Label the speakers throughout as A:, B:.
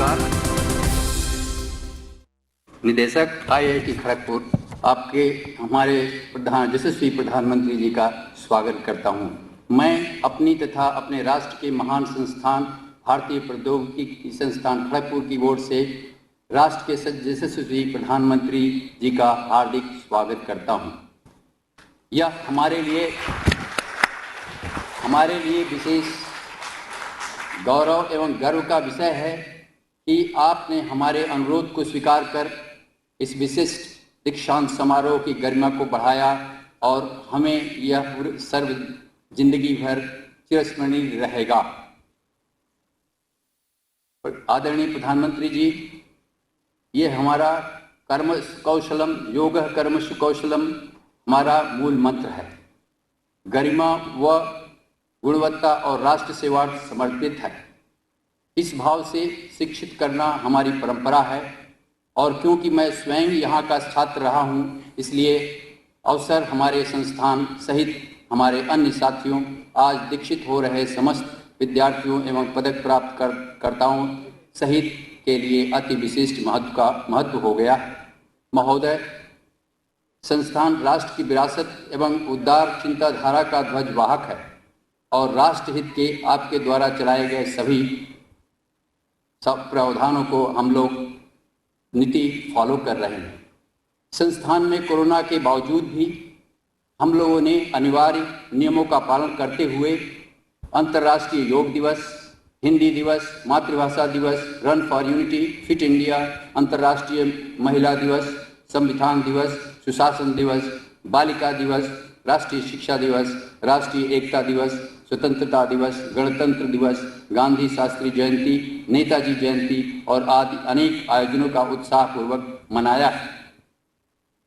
A: नमस्कार। निदेशक आईआईटी खड़गपुर आपके हमारे यशस्वी प्रधानमंत्री जी का स्वागत करता हूं। मैं अपनी तथा अपने राष्ट्र के महान संस्थान भारतीय प्रौद्योगिकी संस्थान खड़गपुर की ओर से राष्ट्र के यशस्वी प्रधानमंत्री जी का हार्दिक स्वागत करता हूं। यह हमारे लिए विशेष गौरव एवं गर्व का विषय है कि आपने हमारे अनुरोध को स्वीकार कर इस विशिष्ट दीक्षांत समारोह की गरिमा को बढ़ाया और हमें यह सर्व जिंदगी भर चिरस्मरणीय रहेगा। आदरणीय प्रधानमंत्री जी, ये हमारा कर्म कौशलम योगः कर्मसु कौशलम हमारा मूल मंत्र है। गरिमा व गुणवत्ता और राष्ट्र सेवा समर्पित है। इस भाव से शिक्षित करना हमारी परंपरा है और क्योंकि मैं स्वयं यहाँ का छात्र रहा हूँ, इसलिए अवसर हमारे संस्थान सहित हमारे अन्य साथियों, आज दीक्षित हो रहे समस्त विद्यार्थियों एवं पदक प्राप्त कर्ताओं सहित के लिए अति विशिष्ट महत्व हो गया। महोदय, संस्थान राष्ट्र की विरासत एवं उदार चिंताधारा का ध्वजवाहक है और राष्ट्रहित के आपके द्वारा चलाए गए सभी प्रावधानों को हम लोग नीति फॉलो कर रहे हैं। संस्थान में कोरोना के बावजूद भी हम लोगों ने अनिवार्य नियमों का पालन करते हुए अंतर्राष्ट्रीय योग दिवस, हिंदी दिवस, मातृभाषा दिवस, run for unity, fit India, अंतर्राष्ट्रीय महिला दिवस, संविधान दिवस, सुशासन दिवस, बालिका दिवस, राष्ट्रीय शिक्षा दिवस, राष्ट्रीय एकता दिवस, स्वतंत्रता दिवस, गणतंत्र दिवस, गांधी शास्त्री जयंती, नेताजी जयंती और आदि अनेक आयोजनों का उत्साहपूर्वक मनाया।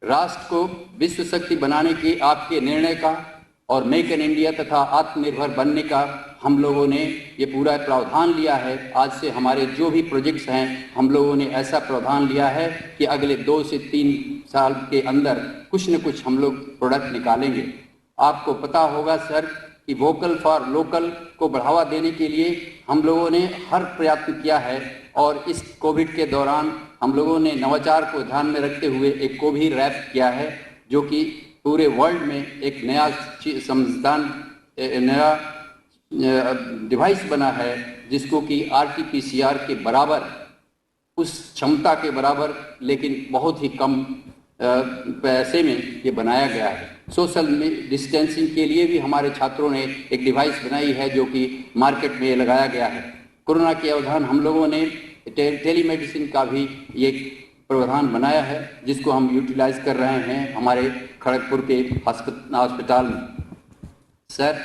A: राष्ट्र को विश्व शक्ति बनाने के आपके निर्णय का और मेक इन इंडिया तथा आत्मनिर्भर बनने का हम लोगों ने ये पूरा प्रावधान लिया है। आज से हमारे जो भी प्रोजेक्ट्स हैं, हम लोगों ने ऐसा प्रावधान लिया है कि अगले 2 से 3 साल के अंदर कुछ न कुछ हम लोग प्रोडक्ट निकालेंगे। आपको पता होगा सर कि वोकल फॉर लोकल को बढ़ावा देने के लिए हम लोगों ने हर प्रयत्न किया है और इस कोविड के दौरान हम लोगों ने नवाचार को ध्यान में रखते हुए एक कोविड रैप किया है, जो कि पूरे वर्ल्ड में एक नया डिवाइस बना है, जिसको कि RT-PCR के बराबर, उस क्षमता के बराबर, लेकिन बहुत ही कम पैसे में ये बनाया गया है। सोशल डिस्टेंसिंग के लिए भी हमारे छात्रों ने एक डिवाइस बनाई है, जो कि मार्केट में लगाया गया है। कोरोना के अवधान हम लोगों ने टेलीमेडिसिन का भी ये प्रावधान बनाया है, जिसको हम यूटिलाइज कर रहे हैं हमारे खड़गपुर के अस्पताल में। सर,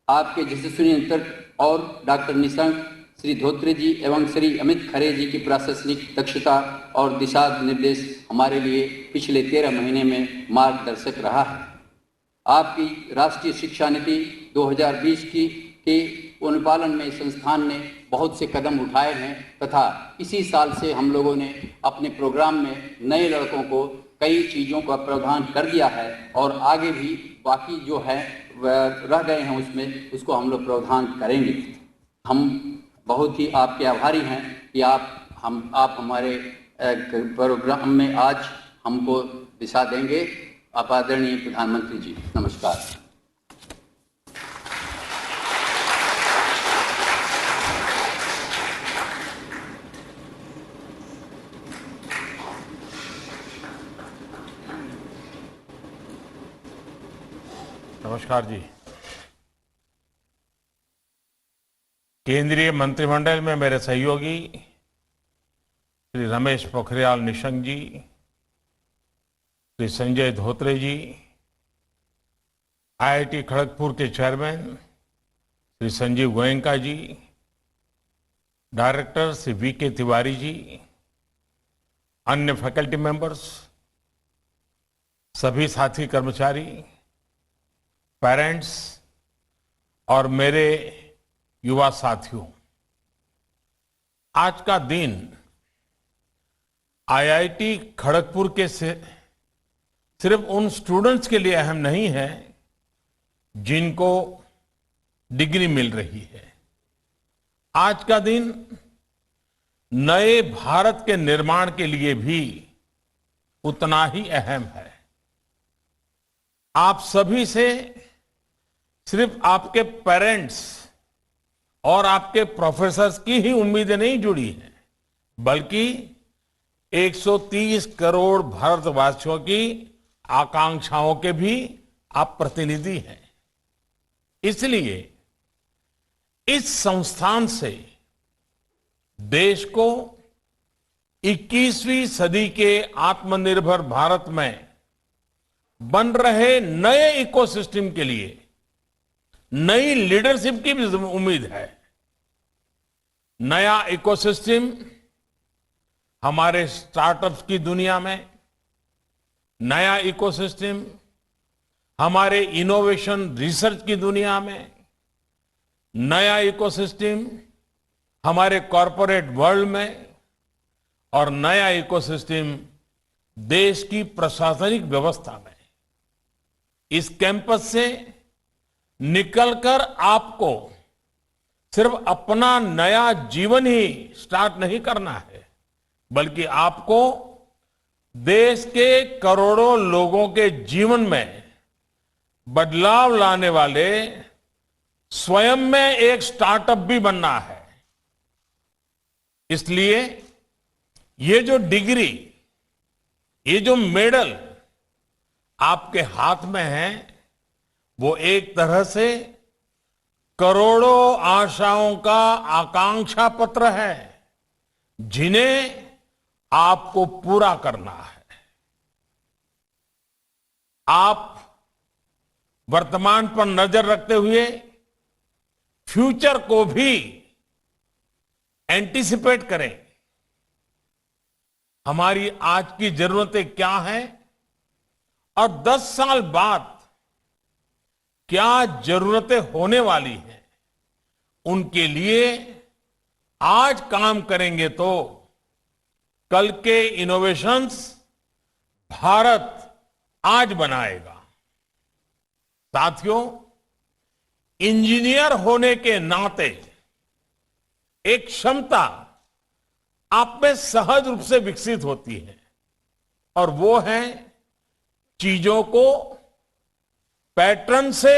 A: आपके यशस्वी नेतृत्व और डॉक्टर निशंक, श्री धोत्रे जी एवं श्री अमित खरे जी की प्रशासनिक दक्षता और दिशा निर्देश हमारे लिए पिछले 13 महीने में मार्गदर्शक रहा है। आपकी राष्ट्रीय शिक्षा नीति 2020 के अनुपालन में संस्थान ने बहुत से कदम उठाए हैं तथा इसी साल से हम लोगों ने अपने प्रोग्राम में नए लड़कों को कई चीज़ों का प्रावधान कर दिया है और आगे भी बाकी जो है रह गए हैं उसमें उसको हम लोग प्रावधान करेंगे। हम बहुत ही आपके आभारी हैं कि आप हमारे प्रोग्राम में आज हमको दिशा देंगे। आप आदरणीय प्रधानमंत्री जी, नमस्कार।
B: नमस्कार जी। केंद्रीय मंत्रिमंडल में मेरे सहयोगी श्री रमेश पोखरियाल निशंक जी, श्री संजय धोत्रे जी, आईआईटी खड़गपुर के चेयरमैन श्री संजीव गोयनका जी, डायरेक्टर श्री वीके तिवारी जी, अन्य फैकल्टी मेंबर्स, सभी साथी कर्मचारी, पेरेंट्स और मेरे युवा साथियों, आज का दिन आईआईटी खड़गपुर के सिर्फ उन स्टूडेंट्स के लिए अहम नहीं है जिनको डिग्री मिल रही है। आज का दिन नए भारत के निर्माण के लिए भी उतना ही अहम है। आप सभी से सिर्फ आपके पेरेंट्स और आपके प्रोफेसर्स की ही उम्मीदें नहीं जुड़ी हैं, बल्कि 130 करोड़ भारतवासियों की आकांक्षाओं के भी आप प्रतिनिधि हैं। इसलिए इस संस्थान से देश को 21वीं सदी के आत्मनिर्भर भारत में बन रहे नए इकोसिस्टम के लिए नई लीडरशिप की भी उम्मीद है। नया इकोसिस्टम हमारे स्टार्टअप्स की दुनिया में, नया इकोसिस्टम हमारे इनोवेशन रिसर्च की दुनिया में, नया इकोसिस्टम हमारे कॉरपोरेट वर्ल्ड में और नया इकोसिस्टम देश की प्रशासनिक व्यवस्था में। इस कैंपस से निकलकर आपको सिर्फ अपना नया जीवन ही स्टार्ट नहीं करना है, बल्कि आपको देश के करोड़ों लोगों के जीवन में बदलाव लाने वाले स्वयं में एक स्टार्टअप भी बनना है। इसलिए ये जो डिग्री, ये जो मेडल आपके हाथ में है, वो एक तरह से करोड़ों आशाओं का आकांक्षा पत्र है, जिन्हें आपको पूरा करना है। आप वर्तमान पर नजर रखते हुए फ्यूचर को भी एंटीसिपेट करें। हमारी आज की जरूरतें क्या हैं और 10 साल बाद क्या जरूरतें होने वाली हैं, उनके लिए आज काम करेंगे तो कल के इनोवेशंस भारत आज बनाएगा। साथियों, इंजीनियर होने के नाते एक क्षमता आप में सहज रूप से विकसित होती है, और वो है चीजों को पैटर्न से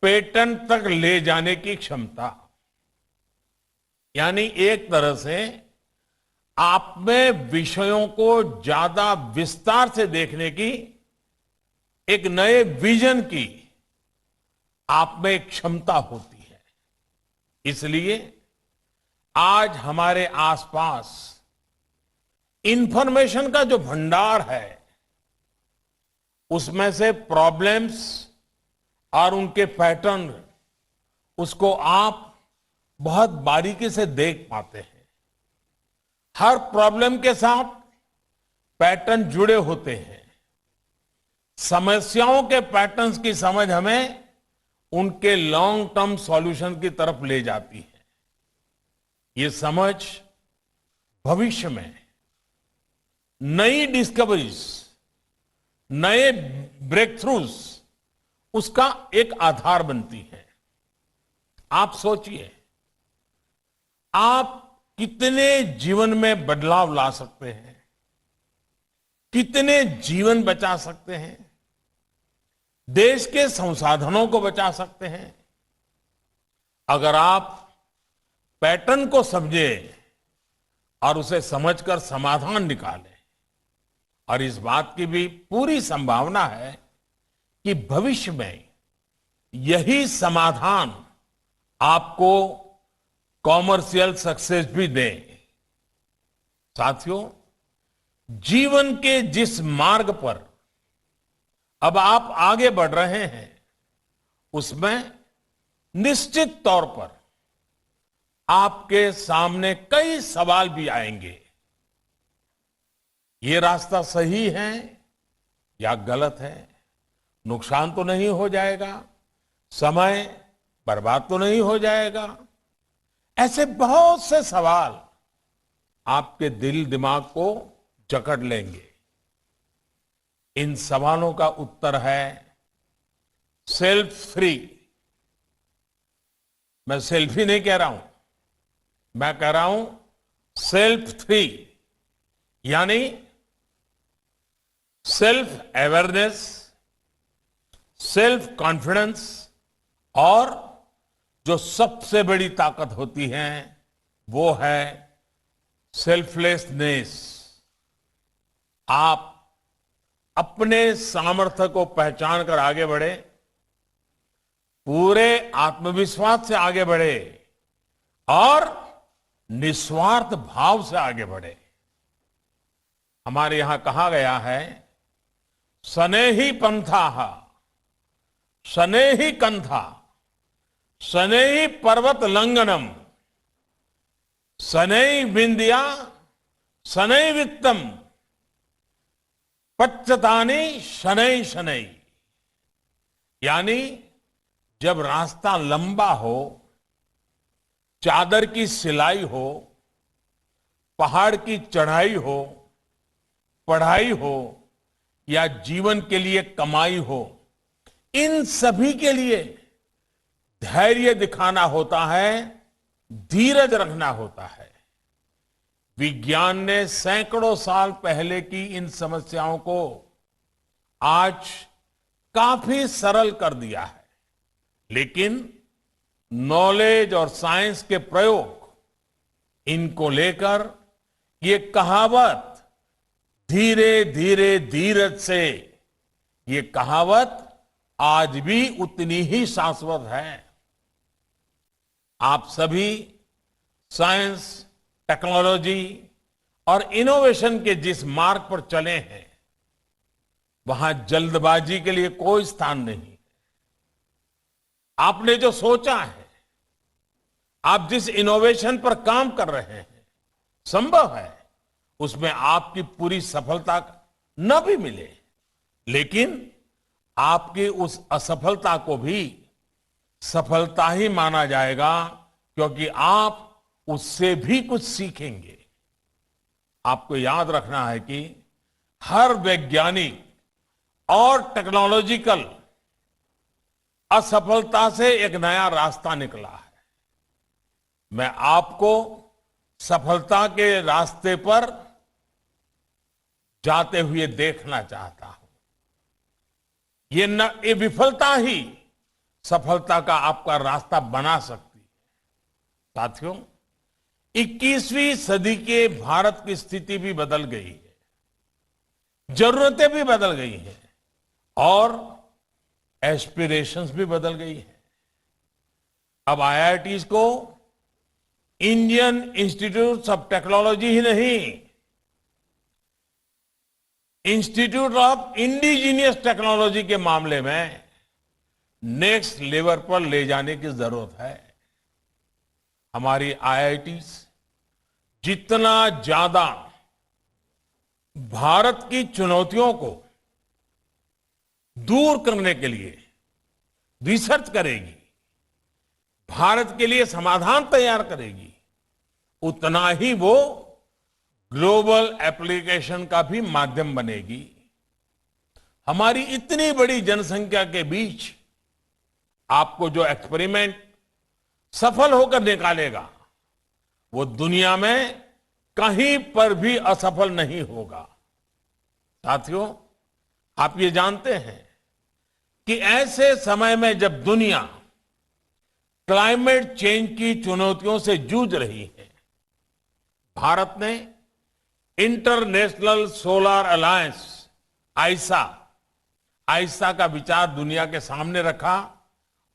B: पेटेंट तक ले जाने की क्षमता। यानी एक तरह से आप में विषयों को ज्यादा विस्तार से देखने की, एक नए विजन की आप में एक क्षमता होती है। इसलिए आज हमारे आसपास इंफॉर्मेशन का जो भंडार है, उसमें से प्रॉब्लम्स और उनके पैटर्न, उसको आप बहुत बारीकी से देख पाते हैं। हर प्रॉब्लम के साथ पैटर्न जुड़े होते हैं। समस्याओं के पैटर्न्स की समझ हमें उनके लॉन्ग टर्म सॉल्यूशन की तरफ ले जाती है। ये समझ भविष्य में नई डिस्कवरीज, नए ब्रेक थ्रूज, उसका एक आधार बनती है। आप सोचिए, आप कितने जीवन में बदलाव ला सकते हैं, कितने जीवन बचा सकते हैं, देश के संसाधनों को बचा सकते हैं, अगर आप पैटर्न को समझे और उसे समझकर समाधान निकालें। और इस बात की भी पूरी संभावना है कि भविष्य में यही समाधान आपको कॉमर्शियल सक्सेस भी दे। साथियों, जीवन के जिस मार्ग पर अब आप आगे बढ़ रहे हैं, उसमें निश्चित तौर पर आपके सामने कई सवाल भी आएंगे। ये रास्ता सही है या गलत है? नुकसान तो नहीं हो जाएगा? समय बर्बाद तो नहीं हो जाएगा? ऐसे बहुत से सवाल आपके दिल दिमाग को जकड़ लेंगे। इन सवालों का उत्तर है सेल्फ फ्री। मैं सेल्फी नहीं कह रहा हूं, मैं कह रहा हूं सेल्फ 3 यानी सेल्फ अवेयरनेस, सेल्फ कॉन्फिडेंस और जो सबसे बड़ी ताकत होती है वो है सेल्फलेसनेस। आप अपने सामर्थ्य को पहचान कर आगे बढ़े, पूरे आत्मविश्वास से आगे बढ़े और निस्वार्थ भाव से आगे बढ़े। हमारे यहां कहा गया है, सनेही पंथा सनेही कंथा सनेही पर्वत लंघनम सनई विंध्या सनई वित्तम पच्चतानी शनई शनई। यानी जब रास्ता लंबा हो, चादर की सिलाई हो, पहाड़ की चढ़ाई हो, पढ़ाई हो या जीवन के लिए कमाई हो, इन सभी के लिए धैर्य दिखाना होता है, धीरज रखना होता है। विज्ञान ने सैकड़ों साल पहले की इन समस्याओं को आज काफी सरल कर दिया है, लेकिन नॉलेज और साइंस के प्रयोग इनको लेकर ये कहावत धीरे धीरे धीरज से, ये कहावत आज भी उतनी ही शाश्वत है। आप सभी साइंस, टेक्नोलॉजी और इनोवेशन के जिस मार्ग पर चले हैं, वहां जल्दबाजी के लिए कोई स्थान नहीं। आपने जो सोचा है, आप जिस इनोवेशन पर काम कर रहे हैं, संभव है उसमें आपकी पूरी सफलता न भी मिले, लेकिन आपकी उस असफलता को भी सफलता ही माना जाएगा, क्योंकि आप उससे भी कुछ सीखेंगे। आपको याद रखना है कि हर वैज्ञानिक और टेक्नोलॉजिकल असफलता से एक नया रास्ता निकला है। मैं आपको सफलता के रास्ते पर जाते हुए देखना चाहता हूं। ये विफलता ही सफलता का आपका रास्ता बना सकती है। साथियों, 21वीं सदी के भारत की स्थिति भी बदल गई है, जरूरतें भी बदल गई हैं और एस्पिरेशंस भी बदल गई है। अब आईआईटीज को इंडियन इंस्टीट्यूट ऑफ टेक्नोलॉजी ही नहीं, इंस्टीट्यूट ऑफ इंडिजीनियस टेक्नोलॉजी के मामले में नेक्स्ट लेवल पर ले जाने की जरूरत है। हमारी आईआईटीज जितना ज्यादा भारत की चुनौतियों को दूर करने के लिए रिसर्च करेगी, भारत के लिए समाधान तैयार करेगी, उतना ही वो ग्लोबल एप्लीकेशन का भी माध्यम बनेगी। हमारी इतनी बड़ी जनसंख्या के बीच आपको जो एक्सपेरिमेंट सफल होकर निकालेगा, वो दुनिया में कहीं पर भी असफल नहीं होगा। साथियों, आप ये जानते हैं कि ऐसे समय में जब दुनिया क्लाइमेट चेंज की चुनौतियों से जूझ रही है, भारत ने इंटरनेशनल सोलर अलायंस आइसा का विचार दुनिया के सामने रखा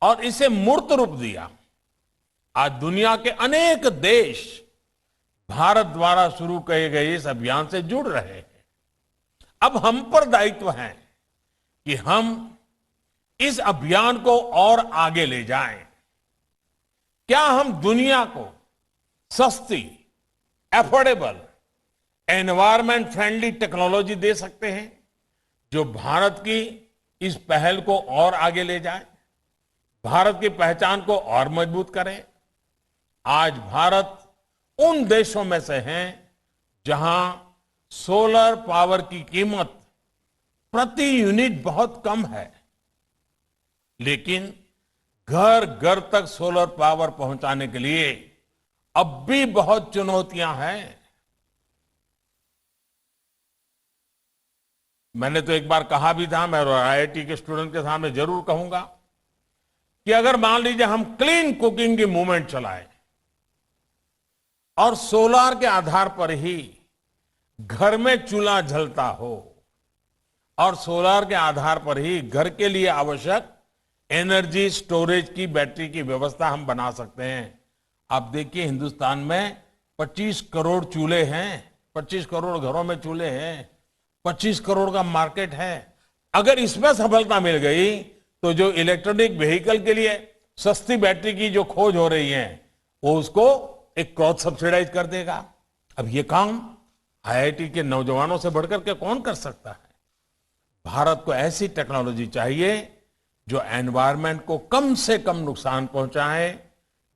B: और इसे मूर्त रूप दिया। आज दुनिया के अनेक देश भारत द्वारा शुरू किए गए इस अभियान से जुड़ रहे हैं। अब हम पर दायित्व है कि हम इस अभियान को और आगे ले जाएं। क्या हम दुनिया को सस्ती, एफोर्डेबल, एनवायरमेंट फ्रेंडली टेक्नोलॉजी दे सकते हैं जो भारत की इस पहल को और आगे ले जाए, भारत की पहचान को और मजबूत करें। आज भारत उन देशों में से है जहां सोलर पावर की कीमत प्रति यूनिट बहुत कम है, लेकिन घर घर तक सोलर पावर पहुंचाने के लिए अब भी बहुत चुनौतियां हैं। मैंने तो एक बार कहा भी था, मैं आईआईटी के स्टूडेंट के सामने जरूर कहूंगा कि अगर मान लीजिए हम क्लीन कुकिंग की मूवमेंट चलाएं और सोलार के आधार पर ही घर में चूल्हा जलता हो और सोलार के आधार पर ही घर के लिए आवश्यक एनर्जी स्टोरेज की बैटरी की व्यवस्था हम बना सकते हैं। आप देखिए हिंदुस्तान में 25 करोड़ चूल्हे हैं, 25 करोड़ घरों में चूल्हे हैं, 25 करोड़ का मार्केट है। अगर इसमें सफलता मिल गई तो जो इलेक्ट्रॉनिक व्हीकल के लिए सस्ती बैटरी की जो खोज हो रही है वो उसको एक क्रॉस सब्सिडाइज कर देगा। अब ये काम आईआईटी के नौजवानों से बढ़कर के कौन कर सकता है? भारत को ऐसी टेक्नोलॉजी चाहिए जो एनवायरनमेंट को कम से कम नुकसान पहुंचाए,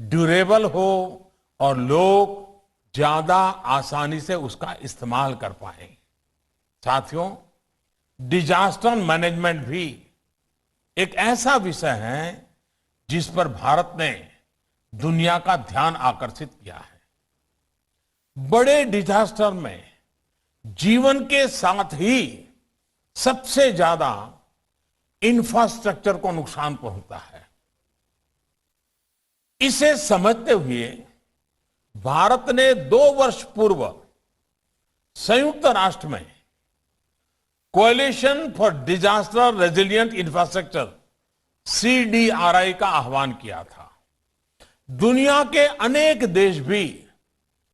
B: ड्यूरेबल हो और लोग ज्यादा आसानी से उसका इस्तेमाल कर पाए। साथियों, डिजास्टर मैनेजमेंट भी एक ऐसा विषय है जिस पर भारत ने दुनिया का ध्यान आकर्षित किया है। बड़े डिजास्टर में जीवन के साथ ही सबसे ज्यादा इंफ्रास्ट्रक्चर को नुकसान पहुंचता है। इसे समझते हुए भारत ने 2 वर्ष पूर्व संयुक्त राष्ट्र में coalition for disaster resilient infrastructure CDRI का आह्वान किया था। दुनिया के अनेक देश भी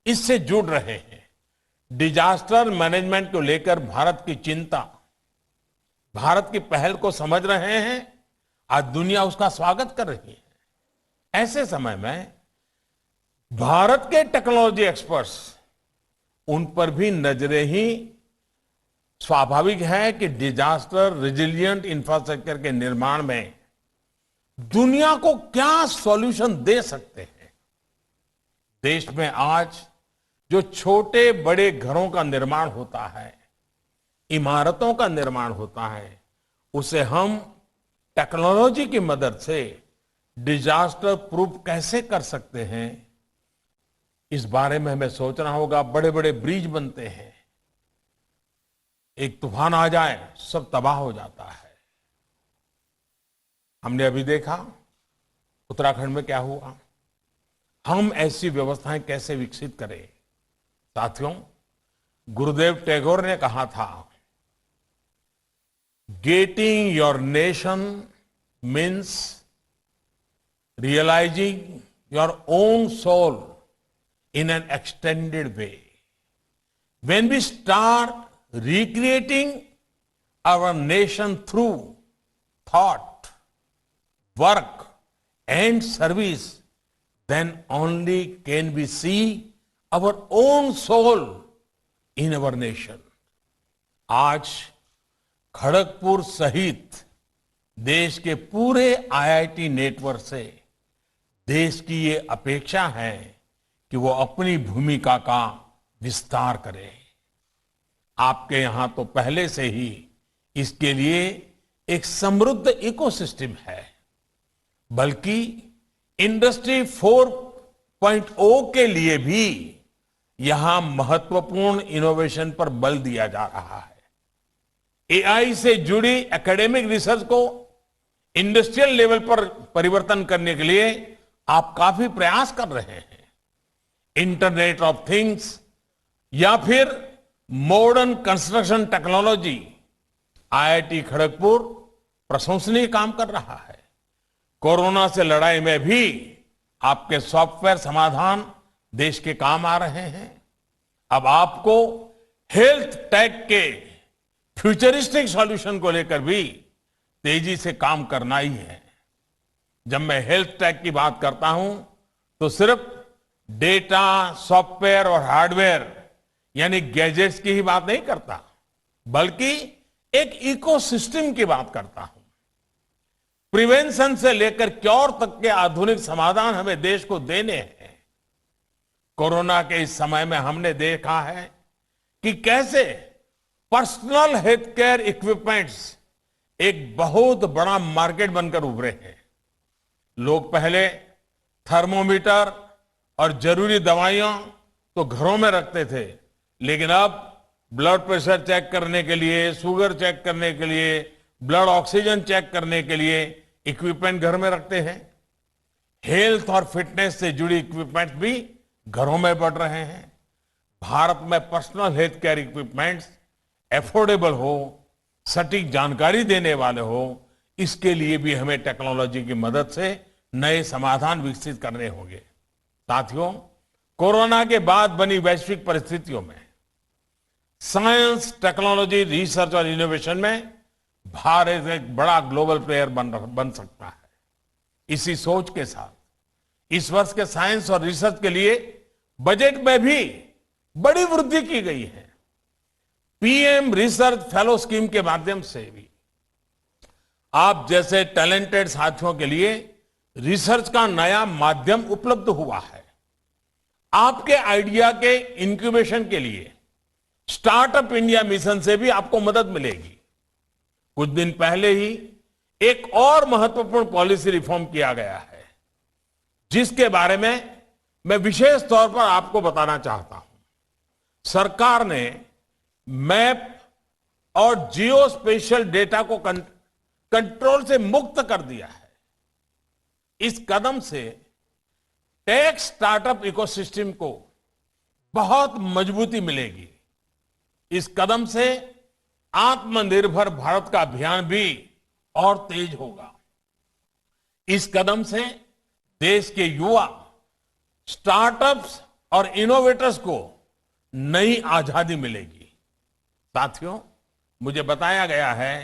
B: इससे जुड़ रहे हैं। डिजास्टर मैनेजमेंट को लेकर भारत की चिंता, भारत की पहल को समझ रहे हैं। आज दुनिया उसका स्वागत कर रही है। ऐसे समय में भारत के टेक्नोलॉजी एक्सपर्ट्स, उन पर भी नजरें ही स्वाभाविक है कि डिजास्टर रेजिलिएंट इंफ्रास्ट्रक्चर के निर्माण में दुनिया को क्या सॉल्यूशन दे सकते हैं। देश में आज जो छोटे बड़े घरों का निर्माण होता है, इमारतों का निर्माण होता है, उसे हम टेक्नोलॉजी की मदद से डिजास्टर प्रूफ कैसे कर सकते हैं, इस बारे में हमें सोचना होगा। बड़े बड़े ब्रिज बनते हैं, एक तूफान आ जाए सब तबाह हो जाता है। हमने अभी देखा उत्तराखंड में क्या हुआ। हम ऐसी व्यवस्थाएं कैसे विकसित करें? साथियों, गुरुदेव टैगोर ने कहा था, getting your nation means realising your own soul in an extended way. When we start recreating our nation through thought, work and service, then only can we see our own soul in our nation. आज खड़गपुर सहित देश के पूरे IIT network से देश की ये अपेक्षा है कि वो अपनी भूमिका का विस्तार करे। आपके यहां तो पहले से ही इसके लिए एक समृद्ध इकोसिस्टम है, बल्कि इंडस्ट्री 4.0 के लिए भी यहां महत्वपूर्ण इनोवेशन पर बल दिया जा रहा है। एआई से जुड़ी एकेडमिक रिसर्च को इंडस्ट्रियल लेवल पर परिवर्तन करने के लिए आप काफी प्रयास कर रहे हैं। इंटरनेट ऑफ थिंग्स या फिर modern construction technology, IIT Kharagpur प्रशंसनीय काम कर रहा है। कोरोना से लड़ाई में भी आपके सॉफ्टवेयर समाधान देश के काम आ रहे हैं। अब आपको हेल्थ टेक के फ्यूचरिस्टिक सॉल्यूशन को लेकर भी तेजी से काम करना ही है। जब मैं हेल्थ टेक की बात करता हूं तो सिर्फ डेटा, सॉफ्टवेयर और हार्डवेयर यानी गैजेट्स की ही बात नहीं करता, बल्कि एक इकोसिस्टम की बात करता हूं। प्रिवेंशन से लेकर क्योर तक के आधुनिक समाधान हमें देश को देने हैं। कोरोना के इस समय में हमने देखा है कि कैसे पर्सनल हेल्थ केयर इक्विपमेंट्स एक बहुत बड़ा मार्केट बनकर उभरे हैं। लोग पहले थर्मोमीटर और जरूरी दवाइयां तो घरों में रखते थे, लेकिन अब ब्लड प्रेशर चेक करने के लिए, शुगर चेक करने के लिए, ब्लड ऑक्सीजन चेक करने के लिए इक्विपमेंट घर में रखते हैं। हेल्थ और फिटनेस से जुड़ी इक्विपमेंट भी घरों में बढ़ रहे हैं। भारत में personal health care equipments affordable हो, सटीक जानकारी देने वाले हो, इसके लिए भी हमें टेक्नोलॉजी की मदद से नए समाधान विकसित करने होंगे। साथियों, कोरोना के बाद बनी वैश्विक परिस्थितियों में साइंस, टेक्नोलॉजी, रिसर्च और इनोवेशन में भारत एक बड़ा ग्लोबल प्लेयर बन सकता है। इसी सोच के साथ इस वर्ष के साइंस और रिसर्च के लिए बजट में भी बड़ी वृद्धि की गई है। पीएम रिसर्च फेलो स्कीम के माध्यम से भी आप जैसे टैलेंटेड साथियों के लिए रिसर्च का नया माध्यम उपलब्ध हुआ है। आपके आइडिया के इंक्यूबेशन के लिए स्टार्टअप इंडिया मिशन से भी आपको मदद मिलेगी। कुछ दिन पहले ही एक और महत्वपूर्ण पॉलिसी रिफॉर्म किया गया है, जिसके बारे में मैं विशेष तौर पर आपको बताना चाहता हूं। सरकार ने मैप और जियो स्पेशियल डेटा को कंट्रोल से मुक्त कर दिया है। इस कदम से टेक स्टार्टअप इकोसिस्टम को बहुत मजबूती मिलेगी। इस कदम से आत्मनिर्भर भारत का अभियान भी और तेज होगा। इस कदम से देश के युवा, स्टार्टअप्स और इनोवेटर्स को नई आजादी मिलेगी। साथियों, मुझे बताया गया है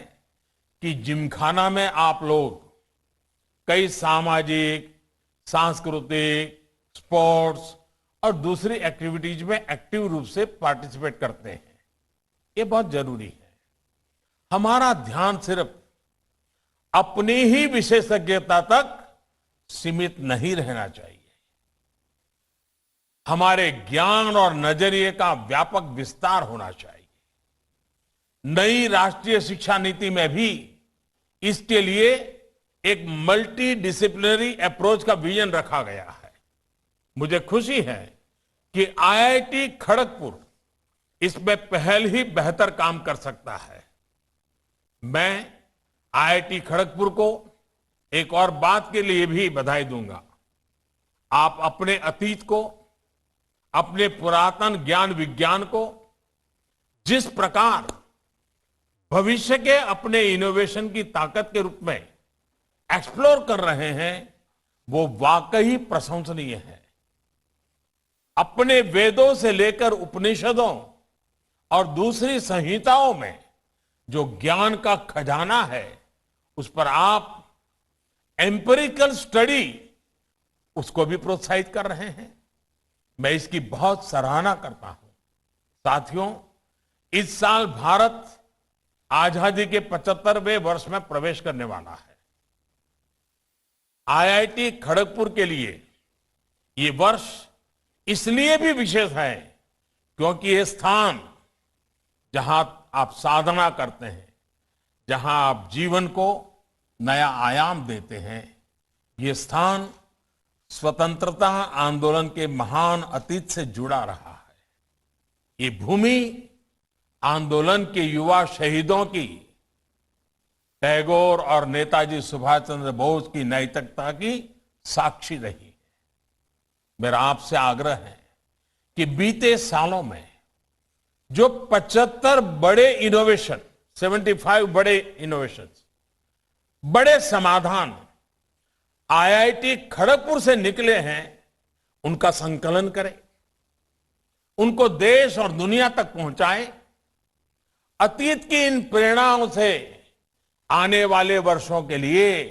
B: कि जिमखाना में आप लोग कई सामाजिक, सांस्कृतिक, स्पोर्ट्स और दूसरी एक्टिविटीज में एक्टिव रूप से पार्टिसिपेट करते हैं। ये बहुत जरूरी है। हमारा ध्यान सिर्फ अपनी ही विशेषज्ञता तक सीमित नहीं रहना चाहिए। हमारे ज्ञान और नजरिए का व्यापक विस्तार होना चाहिए। नई राष्ट्रीय शिक्षा नीति में भी इसके लिए एक मल्टी डिसिप्लिनरी अप्रोच का विजन रखा गया है। मुझे खुशी है कि आईआईटी खड़गपुर इसमें पहल ही बेहतर काम कर सकता है। मैं आईआईटी खड़गपुर को एक और बात के लिए भी बधाई दूंगा। आप अपने अतीत को, अपने पुरातन ज्ञान विज्ञान को जिस प्रकार भविष्य के अपने इनोवेशन की ताकत के रूप में एक्सप्लोर कर रहे हैं, वो वाकई प्रशंसनीय है। अपने वेदों से लेकर उपनिषदों और दूसरी संहिताओं में जो ज्ञान का खजाना है, उस पर आप एम्पिरिकल स्टडी उसको भी प्रोत्साहित कर रहे हैं। मैं इसकी बहुत सराहना करता हूं। साथियों, इस साल भारत आजादी के 75वें वर्ष में प्रवेश करने वाला है। आईआईटी खड़गपुर के लिए ये वर्ष इसलिए भी विशेष है क्योंकि ये स्थान जहां आप साधना करते हैं, जहां आप जीवन को नया आयाम देते हैं, ये स्थान स्वतंत्रता आंदोलन के महान अतीत से जुड़ा रहा है। ये भूमि आंदोलन के युवा शहीदों की, टैगोर और नेताजी सुभाष चंद्र बोस की नैतिकता की साक्षी रही है। मेरा आपसे आग्रह है कि बीते सालों में जो 75 बड़े इनोवेशन, 75 बड़े इनोवेशन, बड़े समाधान आईआईटी खड़गपुर से निकले हैं, उनका संकलन करें, उनको देश और दुनिया तक पहुंचाएं। अतीत की इन प्रेरणाओं से आने वाले वर्षों के लिए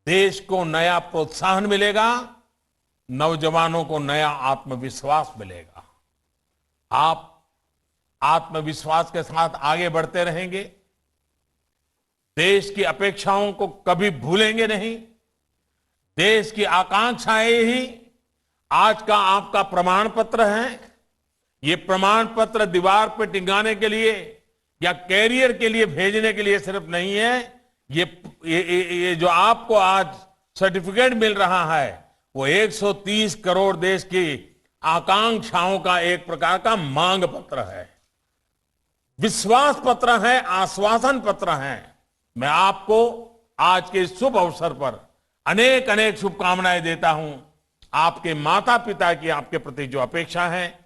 B: देश को नया प्रोत्साहन मिलेगा, नौजवानों को नया आत्मविश्वास मिलेगा। आप आत्मविश्वास के साथ आगे बढ़ते रहेंगे, देश की अपेक्षाओं को कभी भूलेंगे नहीं। देश की आकांक्षाएं ही आज का आपका प्रमाण पत्र है। ये प्रमाण पत्र दीवार पर टिकाने के लिए या कैरियर के लिए भेजने के लिए सिर्फ नहीं है। ये जो आपको आज सर्टिफिकेट मिल रहा है, वो 130 करोड़ देश की आकांक्षाओं का एक प्रकार का मांग पत्र है, विश्वास पत्र है, आश्वासन पत्र है। मैं आपको आज के इस शुभ अवसर पर अनेक अनेक शुभकामनाएं देता हूं। आपके माता पिता की आपके प्रति जो अपेक्षा है,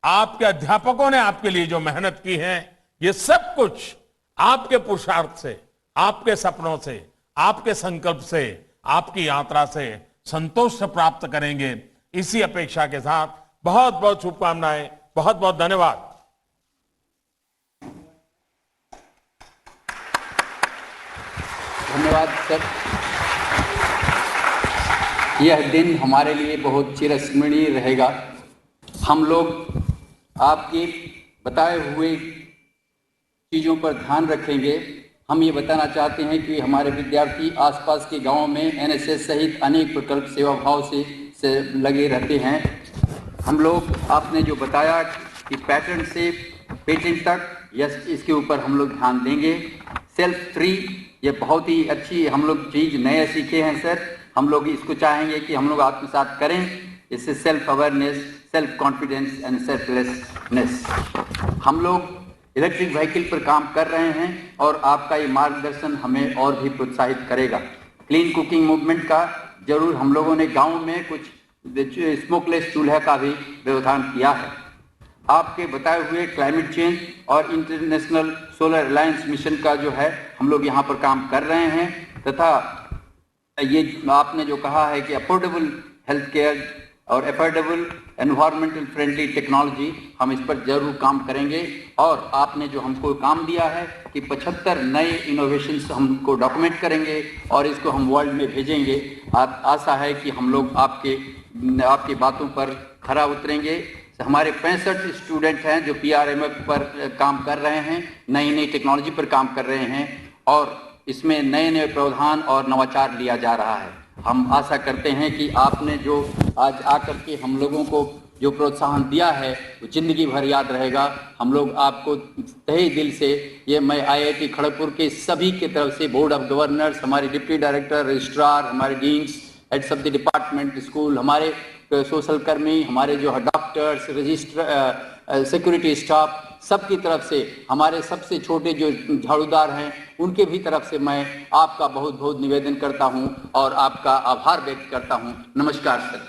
B: आपके अध्यापकों ने आपके लिए जो मेहनत की है, ये सब कुछ आपके पुरुषार्थ से, आपके सपनों से, आपके संकल्प से, आपकी यात्रा से संतोष से प्राप्त करेंगे। इसी अपेक्षा के साथ बहुत बहुत शुभकामनाएं, बहुत बहुत धन्यवाद।
A: धन्यवाद सर। यह दिन हमारे लिए बहुत चिरस्मरणीय रहेगा। हम लोग आपके बताए हुए चीज़ों पर ध्यान रखेंगे। हम ये बताना चाहते हैं कि हमारे विद्यार्थी आसपास के गांवों में एनएसएस सहित अनेक प्रकल्प सेवा भाव से लगे रहते हैं। हम लोग आपने जो बताया कि पैटर्न से पेटेंट तक, यस, इसके ऊपर हम लोग ध्यान देंगे। सेल्फ फ्री, ये बहुत ही अच्छी हम लोग चीज़ नए सीखे हैं सर। हम लोग इसको चाहेंगे कि हम लोग आत्मसात करें। इससे self awareness, self confidence and selflessness. हम लोग इलेक्ट्रिक व्हीकल पर काम कर रहे हैं और आपका ये मार्गदर्शन हमें और भी प्रोत्साहित करेगा। क्लीन कुकिंग मूवमेंट का जरूर हम लोगों ने गांव में कुछ स्मोकलेस चूल्हा का भी व्यवधान किया है। आपके बताए हुए क्लाइमेट चेंज और इंटरनेशनल सोलर अलायंस मिशन का जो है हम लोग यहाँ पर काम कर रहे हैं, तथा ये आपने जो कहा है कि अफोर्डेबल हेल्थ केयर और अफोर्डेबल एनवायरमेंटल फ्रेंडली टेक्नोलॉजी, हम इस पर जरूर काम करेंगे। और आपने जो हमको काम दिया है कि 75 नए इनोवेशंस हमको डॉक्यूमेंट करेंगे और इसको हम वर्ल्ड में भेजेंगे। आप आशा है कि हम लोग आपकी बातों पर खरा उतरेंगे। हमारे 65 स्टूडेंट हैं जो PRMF पर काम कर रहे हैं, नई नई टेक्नोलॉजी पर काम कर रहे हैं और इसमें नए नए प्रावधान और नवाचार लिया जा रहा है। हम आशा करते हैं कि आपने जो आज आकर के हम लोगों को जो प्रोत्साहन दिया है वो जिंदगी भर याद रहेगा। हम लोग आपको तहे दिल से, ये मैं IIT खड़गपुर के सभी के तरफ से, बोर्ड ऑफ गवर्नर्स, हमारे डिप्टी डायरेक्टर, रजिस्ट्रार, हमारे deans, heads of the department school, हमारे सोशल कर्मी, हमारे जो डॉक्टर्स, रजिस्ट्रार, सिक्योरिटी स्टाफ, सबकी तरफ से, हमारे सबसे छोटे जो झाड़ूदार हैं उनके भी तरफ से मैं आपका बहुत बहुत निवेदन करता हूं और आपका आभार व्यक्त करता हूं। नमस्कार सर।